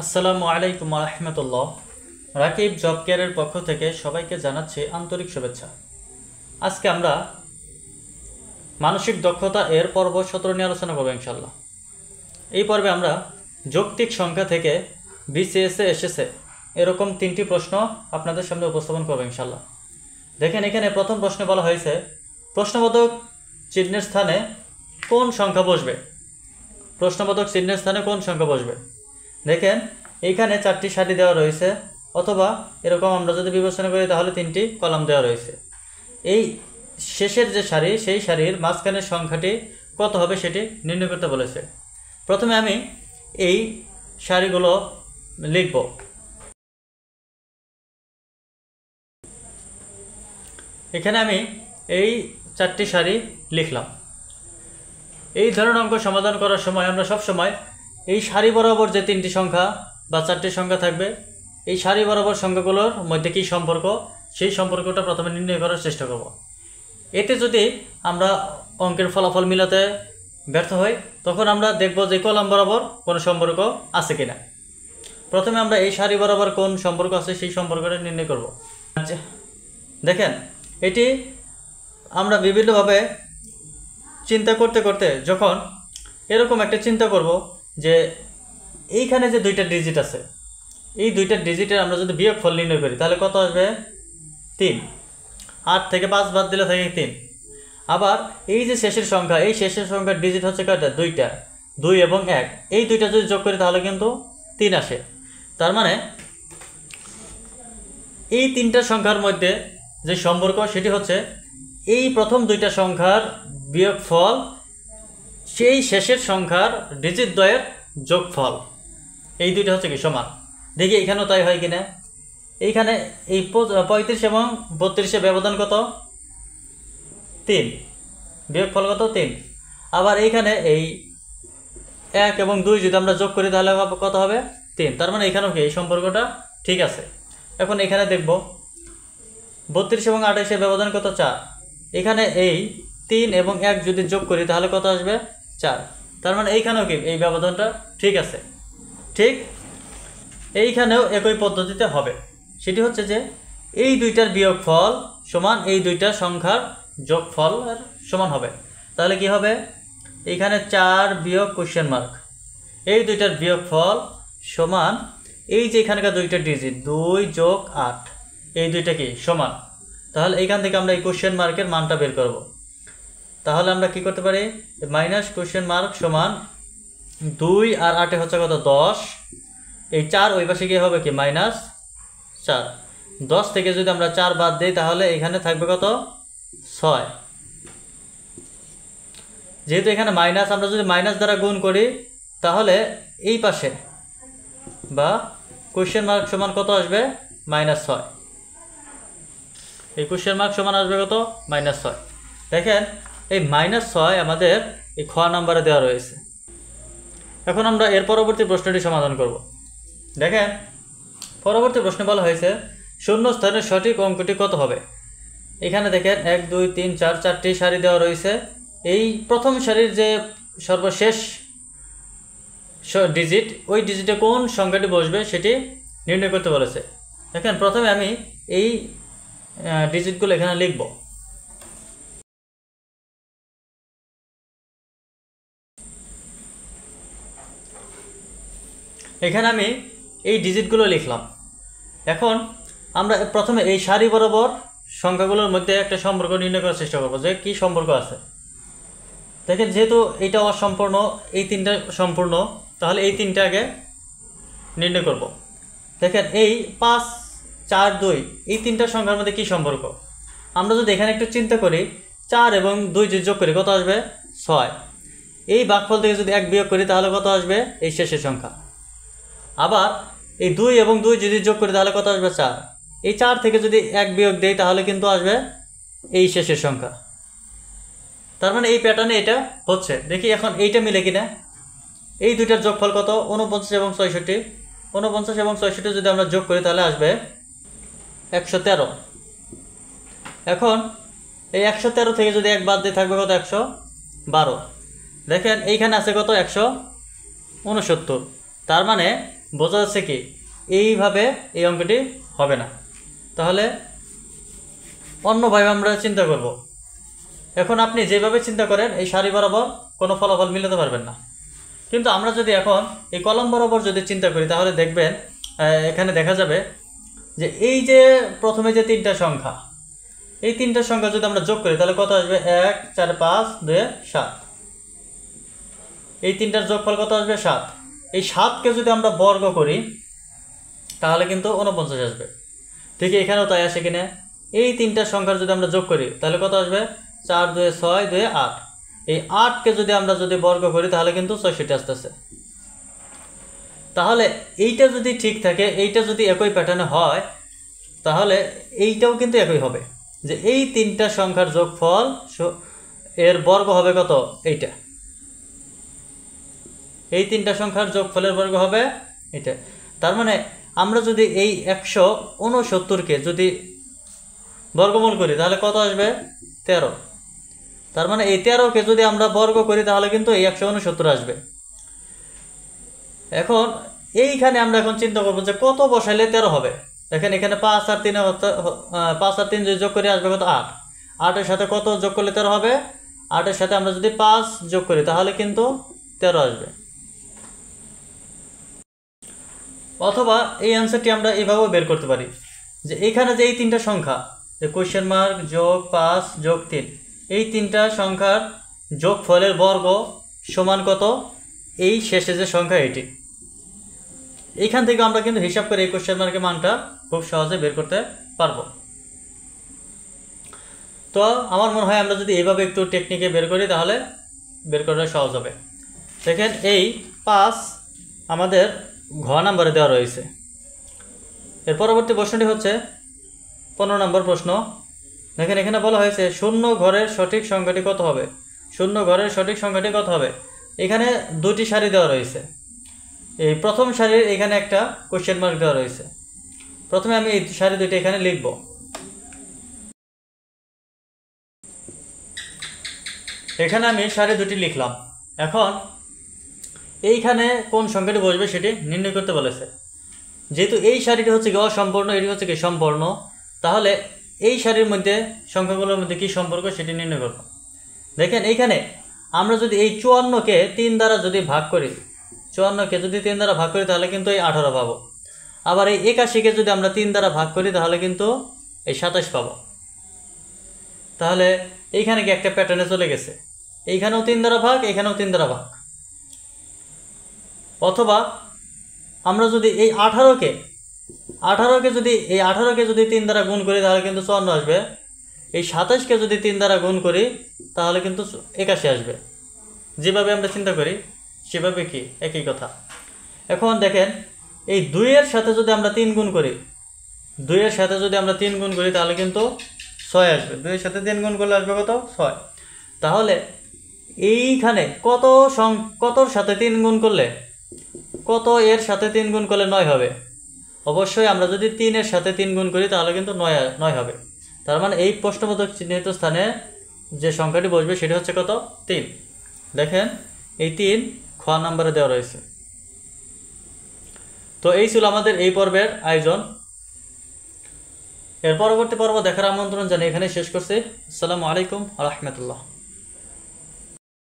আসসালামু আলাইকুম রহমতুল্লাহ। রাকিব জব কেয়ারের পক্ষ থেকে সবাইকে জানাচ্ছি আন্তরিক শুভেচ্ছা। আজকে আমরা মানসিক দক্ষতা এর পর্ব 17 নিয়ে আলোচনা করবো ইনশাল্লাহ। এই পর্বে আমরা যৌক্তিক সংখ্যা থেকে বিসিএসে এসেছে এরকম 3টি প্রশ্ন আপনাদের সামনে উপস্থাপন করবো ইনশাল্লাহ। দেখেন, এখানে প্রথম প্রশ্নে বলা হয়েছে প্রশ্নবোধক চিহ্নের স্থানে কোন সংখ্যা বসবে। প্রশ্নবোধক চিহ্নের স্থানে কোন সংখ্যা বসবে। দেখেন, এইখানে 4টি সারি দেওয়া রয়েছে, অথবা এরকম আমরা যদি বিবেচনা করি তাহলে 3টি কলাম দেওয়া রয়েছে। এই শেষের যে সারি, সেই সারির মাঝখানের সংখ্যাটি কত হবে সেটি নির্ণয় করতে বলেছে। প্রথমে আমি এই সারিগুলো লিখব। এখানে আমি এই 4টি সারি লিখলাম। এই ধরনের অঙ্ক সমাধান করার সময় আমরা সব সময় এই সারি বরাবর যে 3টি সংখ্যা বা 4টি সংখ্যা থাকবে, এই সারি বরাবর সংখ্যাগুলোর মধ্যে কী সম্পর্ক, সেই সম্পর্কটা প্রথমে নির্ণয় করার চেষ্টা করব। এতে যদি আমরা অঙ্কের ফলাফল মিলাতে ব্যর্থ হই, তখন আমরা দেখব যে কলাম বরাবর কোনো সম্পর্ক আছে কিনা। প্রথমে আমরা এই সারি বরাবর কোন সম্পর্ক আছে সেই সম্পর্কটা নির্ণয় করব। দেখেন, এটি আমরা বিভিন্নভাবে চিন্তা করতে করতে যখন এরকম একটা চিন্তা করব যে এইখানে যে 2টা ডিজিট আছে, এই 2টা ডিজিটের আমরা যদি বিয়োগফল নির্ণয় করি তাহলে কত আসবে? 3। 8 থেকে 5 বাদ দিলে থাকে 3। আবার এই যে শেষের সংখ্যা, এই শেষের সংখ্যার ডিজিট হচ্ছে কয়টা? 2টা, 2 এবং 1। এই 2টা যদি যোগ করি তাহলে কিন্তু 3 আসে। তার মানে এই 3টা সংখ্যার মধ্যে যে সম্পর্ক সেটি হচ্ছে এই প্রথম 2টা সংখ্যার বিয়োগফল সেই শেষের সংখ্যার ডিজিট দ্বয়ের যোগফল। এই 2টা হচ্ছে কি সমান। দেখি এখানেও তাই হয় কিনা। এইখানে এই 35 এবং 32-এর ব্যবধান কত? 3। বিয়োগফল কত? 3। আবার এইখানে এই 1 এবং 2 যদি আমরা যোগ করি তাহলে কত হবে? 3। তার মানে এখানেও কি এই সম্পর্কটা ঠিক আছে। এখন এখানে দেখব 32 এবং 28-এর ব্যবধান কত? 4। এখানে এই 3 এবং 1 যদি যোগ করি তাহলে কত আসবে? 4। তার মানে এইখানেও কি এই ব্যবধানটা ঠিক আছে। ঠিক এইখানেও একই পদ্ধতিতে হবে। সেটি হচ্ছে যে এই 2টার বিয়োগফল সমান এই 2টা সংখ্যার যোগফল আর সমান হবে। তাহলে কি হবে? এইখানে 4 বিয়োগ কোশ্চেন মার্ক, এই 2টার বিয়োগফল সমান এই যে এখানকার 2টা ডিজিট 2 যোগ 8, এই 2টা কি সমান। তাহলে এইখান থেকে আমরা এই কোশ্চেন মার্কের মানটা বের করব। তাহলে আমরা কি করতে পারি? মাইনাস কোশ্চেন মার্ক সমান 2 আর 8 হচ্ছে কত? 10। এই 4 ওই পাশে গিয়ে হবে কি? মাইনাস 4। 10 থেকে যদি আমরা 4 বাদ দিই তাহলে এখানে থাকবে কত? 6। যেহেতু এখানে মাইনাস, আমরা যদি মাইনাস দ্বারা গুণ করি তাহলে এই পাশে বা কোশ্চেন মার্ক সমান কত আসবে? -6। এই কোশ্চেন মার্ক সমান আসবে কত? -6। দেখেন, এই -6 আমাদের এই খ নাম্বারে দেওয়া রয়েছে। এখন আমরা এর পরবর্তী প্রশ্নটি সমাধান করব। দেখেন, পরবর্তী প্রশ্নে বলা হয়েছে শূন্য স্থানের সঠিক অঙ্কটি কত হবে। এখানে দেখেন 1 2 3 4 4টি সারি দেওয়া রয়েছে। এই প্রথম সারির যে সর্বশেষ ডিজিট, ওই ডিজিটে কোন সংখ্যাটি বসবে সেটি নির্ণয় করতে বলেছে। দেখেন, প্রথমে আমি এই ডিজিটগুলো এখানে লিখব। এখানে আমি এই ডিজিটগুলো লিখলাম। এখন আমরা প্রথমে এই সারি বরাবর সংখ্যাগুলোর মধ্যে একটা সম্পর্ক নির্ণয় করার চেষ্টা করব যে কি সম্পর্ক আছে। দেখেন, যেহেতু এটা অসম্পূর্ণ, এই 3টা সম্পূর্ণ, তাহলে এই 3টা আগে নির্ণয় করব। দেখেন, এই 5 4 2 এই 3টা সংখ্যার মধ্যে কি সম্পর্ক। আমরা যদি এখানে একটু চিন্তা করি, 4 এবং 2 যদি যোগ করি কত আসবে? 6। এই ভাগফল থেকে যদি 1 বিয়োগ করি তাহলে কত আসবে? এই শেষের সংখ্যা। আবার এই 2 এবং 2 যদি যোগ করি তাহলে কত আসবে? 4। এই 4 থেকে যদি 1 বিয়োগ দেই তাহলে কিন্তু আসবে এই শেষের সংখ্যা। তার মানে এই প্যাটার্নে এটা হচ্ছে। দেখি এখন এইটা মিলে কিনা। এই 2টার যোগফল কত? 49 এবং 66। 49 এবং 66 যদি আমরা যোগ করি তাহলে আসবে 113। এখন এই 113 থেকে যদি 1 বাদ দিয়ে থাকবে কত? 112। দেখেন এইখানে আছে কত? 169। তার মানে বোঝা যাচ্ছে কি এইভাবে এই অঙ্কটি হবে না। তাহলে অন্যভাবে আমরা চিন্তা করব। এখন আপনি যেভাবে চিন্তা করেন এই সারি বরাবর কোনো ফলাফল মিলাতে পারবেন না। কিন্তু আমরা যদি এখন এই কলম বরাবর যদি চিন্তা করি তাহলে দেখবেন এখানে দেখা যাবে যে এই যে প্রথমে যে তিনটা সংখ্যা, এই তিনটা সংখ্যা যদি আমরা যোগ করি তাহলে কত আসবে? 1 4 5 2 7। এই তিনটার যোগফল কত আসবে? 7। এই 7কে যদি আমরা বর্গ করি তাহলে কিন্তু 49 আসবে। ঠিক এখানেও তাই আসে কিনা? এই তিনটা সংখ্যার যদি আমরা যোগ করি তাহলে কত আসবে? 4 2 6 2 8। এই 8কে যদি আমরা বর্গ করি তাহলে কিন্তু 66 আসতেছে। তাহলে এইটা যদি ঠিক থাকে, এইটা যদি একই প্যাটার্নে হয় তাহলে এইটাও কিন্তু একই হবে, যে এই তিনটা সংখ্যার যোগফল এর বর্গ হবে কত? এইটা। এই তিনটা সংখ্যার যোগফলের বর্গ হবে এটা। তার মানে আমরা যদি এই 169কে যদি বর্গমূল করি তাহলে কত আসবে? 13। তার মানে এই 13কে যদি আমরা বর্গ করি তাহলে কিন্তু এই 169 আসবে। এখন এইখানে আমরা এখন চিন্তা করবো যে কত বসাইলে 13 হবে। দেখেন এখানে 5 আর 3 5 আর 3 যদি যোগ করে আসবে কত? 8। 8-এর সাথে কত যোগ করলে 13 হবে? 8-এর সাথে আমরা যদি 5 যোগ করি তাহলে কিন্তু 13 আসবে। অথবা এই অ্যান্সারটি আমরা এইভাবেও বের করতে পারি যে এইখানে যে এই তিনটা সংখ্যা, যে কোয়েশ্চেন মার্ক যোগ 5 যোগ 3, এই তিনটা সংখ্যার যোগফলের বর্গ সমান কত? এই শেষে যে সংখ্যা এটি। এইখান থেকে আমরা কিন্তু হিসাব করে এই কোয়েশ্চেন মার্কের মানটা খুব সহজে বের করতে পারবো। তো আমার মনে হয় আমরা যদি এইভাবে একটু টেকনিকে বের করি তাহলে বের করা সহজ হবে। দেখেন এই 5 আমাদের ঘ নাম্বারে দেওয়া রয়েছে। এর পরবর্তী প্রশ্নটি হচ্ছে 15 নম্বর প্রশ্ন। দেখেন এখানে বলা হয়েছে শূন্য ঘরের সঠিক সংখ্যাটি কত হবে? শূন্য ঘরের সঠিক সংখ্যাটি কত হবে? এখানে দুটি সারি দেওয়া রয়েছে। এই প্রথম সারির এখানে একটা কোশ্চেন মার্ক দেওয়া রয়েছে। প্রথমে আমি এই সারি দুটি এখানে লিখব। এখানে আমি সারি দুটি লিখলাম। এখন এইখানে কোন সংখ্যাটি বসবে সেটি নির্ণয় করতে বলেছে। যেহেতু এই সারিটি হচ্ছে কি অসম্পূর্ণ, এটি হচ্ছে কি সম্পূর্ণ, তাহলে এই সারির মধ্যে সংখ্যাগুলোর মধ্যে কি সম্পর্ক সেটি নির্ণয় করব। দেখেন এইখানে আমরা যদি এই 54কে 3 দ্বারা যদি ভাগ করি, 54কে যদি 3 দ্বারা ভাগ করি তাহলে কিন্তু এই 18 পাবো। আবার এই 81কে যদি আমরা 3 দ্বারা ভাগ করি তাহলে কিন্তু এই 27 পাবো। তাহলে এইখানে কি একটা প্যাটার্নে চলে গেছে, এইখানেও 3 দ্বারা ভাগ, এখানেও 3 দ্বারা ভাগ। অথবা আমরা যদি এই 18কে যদি 3 দ্বারা গুণ করি তাহলে কিন্তু 54 আসবে। এই 27কে যদি 3 দ্বারা গুণ করি তাহলে কিন্তু 81 আসবে। যেভাবে আমরা চিন্তা করি সেভাবে কি একই কথা। এখন দেখেন এই 2 এর সাথে যদি আমরা 3 গুণ করি, 2 এর সাথে যদি আমরা 3 গুণ করি তাহলে কিন্তু 6 আসবে। 2 এর সাথে 3 গুণ করলে আসবে কত? 6। তাহলে এইখানে কতর সাথে 3 গুণ করলে, কত এর সাথে 3 গুণ করলে 9 হবে। অবশ্যই আমরা যদি 3 এর সাথে 3 গুণ করি তাহলে কিন্তু 9 হবে। তার মানে এই প্রশ্নবোধক চিহ্নিত স্থানে যে সংখ্যাটি বসবে সেটি হচ্ছে কত? 3। দেখেন এই 3 খ নম্বরে দেওয়া রয়েছে। তো এই ছিল আমাদের এই পর্বের আয়োজন। এর পরবর্তী পর্ব দেখার আমন্ত্রণ জানিয়ে এখানে শেষ করছি। আসসালামু আলাইকুম ওয়া রাহমাতুল্লাহ।